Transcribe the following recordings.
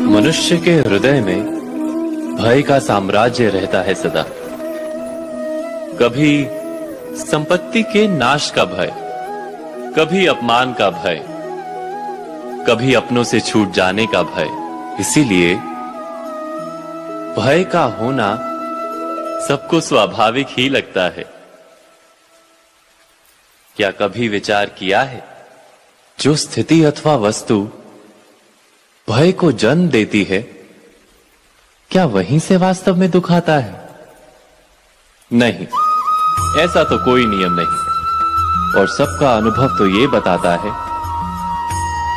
मनुष्य के हृदय में भय का साम्राज्य रहता है सदा। कभी संपत्ति के नाश का भय, कभी अपमान का भय, कभी अपनों से छूट जाने का भय। इसीलिए भय का होना सबको स्वाभाविक ही लगता है। क्या कभी विचार किया है, जो स्थिति अथवा वस्तु भय को जन्म देती है, क्या वहीं से वास्तव में दुख आता है? नहीं, ऐसा तो कोई नियम नहीं। और सबका अनुभव तो ये बताता है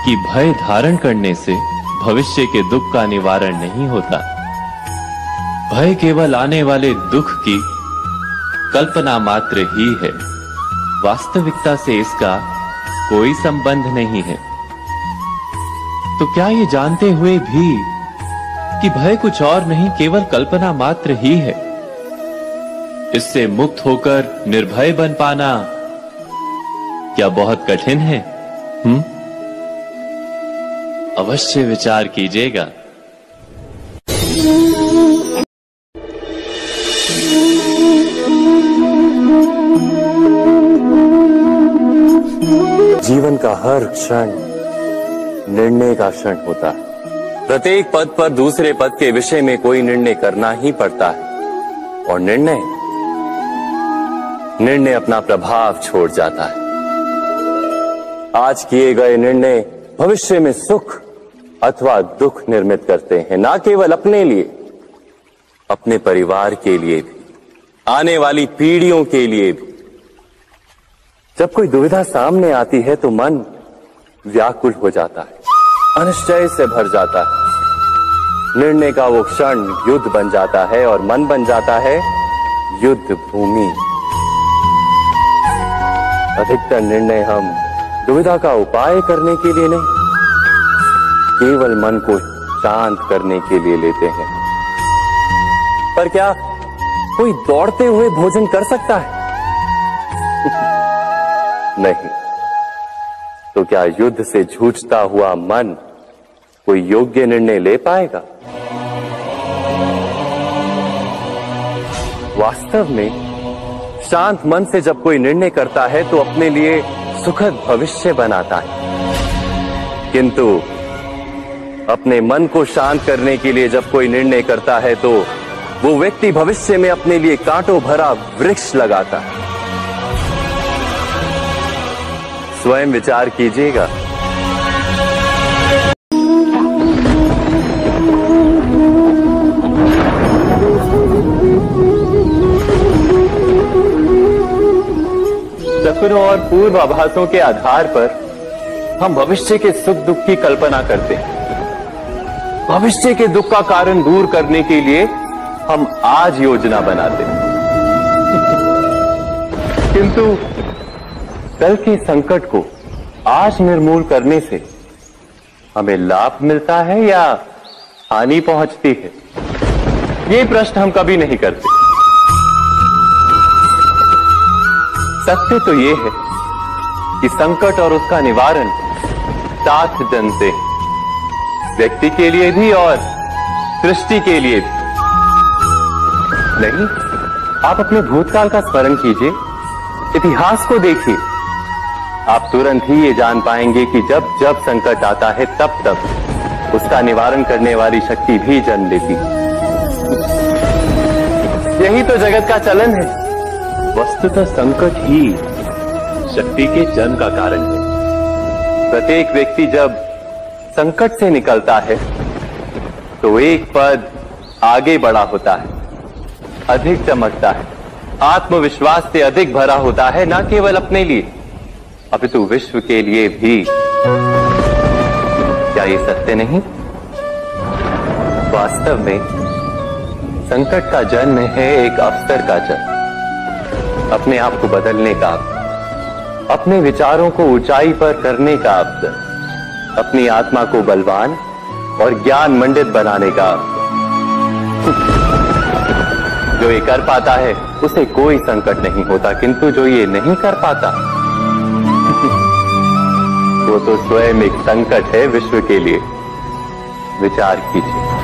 कि भय धारण करने से भविष्य के दुख का निवारण नहीं होता। भय केवल आने वाले दुख की कल्पना मात्र ही है। वास्तविकता से इसका कोई संबंध नहीं है। तो क्या ये जानते हुए भी कि भय कुछ और नहीं, केवल कल्पना मात्र ही है, इससे मुक्त होकर निर्भय बन पाना क्या बहुत कठिन है? अवश्य विचार कीजिएगा। जीवन का हर क्षण निर्णय का क्षण होता है। प्रत्येक पद पर दूसरे पद के विषय में कोई निर्णय करना ही पड़ता है और निर्णय अपना प्रभाव छोड़ जाता है। आज किए गए निर्णय भविष्य में सुख अथवा दुख निर्मित करते हैं, ना केवल अपने लिए, अपने परिवार के लिए भी, आने वाली पीढ़ियों के लिए भी। जब कोई दुविधा सामने आती है तो मन व्याकुल हो जाता है, अनिश्चय से भर जाता है। निर्णय का वो क्षण युद्ध बन जाता है और मन बन जाता है युद्ध भूमि। अधिकतर निर्णय हम दुविधा का उपाय करने के लिए नहीं, केवल मन को शांत करने के लिए लेते हैं। पर क्या कोई दौड़ते हुए भोजन कर सकता है? नहीं। तो क्या युद्ध से जूझता हुआ मन कोई योग्य निर्णय ले पाएगा? वास्तव में शांत मन से जब कोई निर्णय करता है तो अपने लिए सुखद भविष्य बनाता है। किंतु अपने मन को शांत करने के लिए जब कोई निर्णय करता है तो वो व्यक्ति भविष्य में अपने लिए कांटों भरा वृक्ष लगाता है। स्वयं विचार कीजिएगा। सपनों और पूर्वाभासों के आधार पर हम भविष्य के सुख दुख की कल्पना करते हैं। भविष्य के दुख का कारण दूर करने के लिए हम आज योजना बनाते हैं। किंतु कल के संकट को आज निर्मूल करने से हमें लाभ मिलता है या हानि पहुंचती है? ये प्रश्न हम कभी नहीं करते। सत्य तो ये है कि संकट और उसका निवारण साथ जनते हैं, व्यक्ति के लिए भी और सृष्टि के लिए भी। नहीं, आप अपने भूतकाल का स्मरण कीजिए, इतिहास को देखिए। आप तुरंत ही ये जान पाएंगे कि जब जब संकट आता है तब तब उसका निवारण करने वाली शक्ति भी जन्म लेती है। यही तो जगत का चलन है। वस्तुतः संकट ही शक्ति के जन्म का कारण है। प्रत्येक व्यक्ति जब संकट से निकलता है तो एक पद आगे बढ़ा होता है, अधिक चमकता है, आत्मविश्वास से अधिक भरा होता है, न केवल अपने लिए अपितु विश्व के लिए भी। क्या ये सत्य नहीं? वास्तव में संकट का जन्म है एक अवसर का जन्म, अपने आप को बदलने का अवसर, अपने विचारों को ऊंचाई पर करने का अवसर, अपनी आत्मा को बलवान और ज्ञान मंडित बनाने का अवसर। जो ये कर पाता है उसे कोई संकट नहीं होता, किंतु जो ये नहीं कर पाता वो तो स्वयं एक संकट है विश्व के लिए। विचार कीजिए।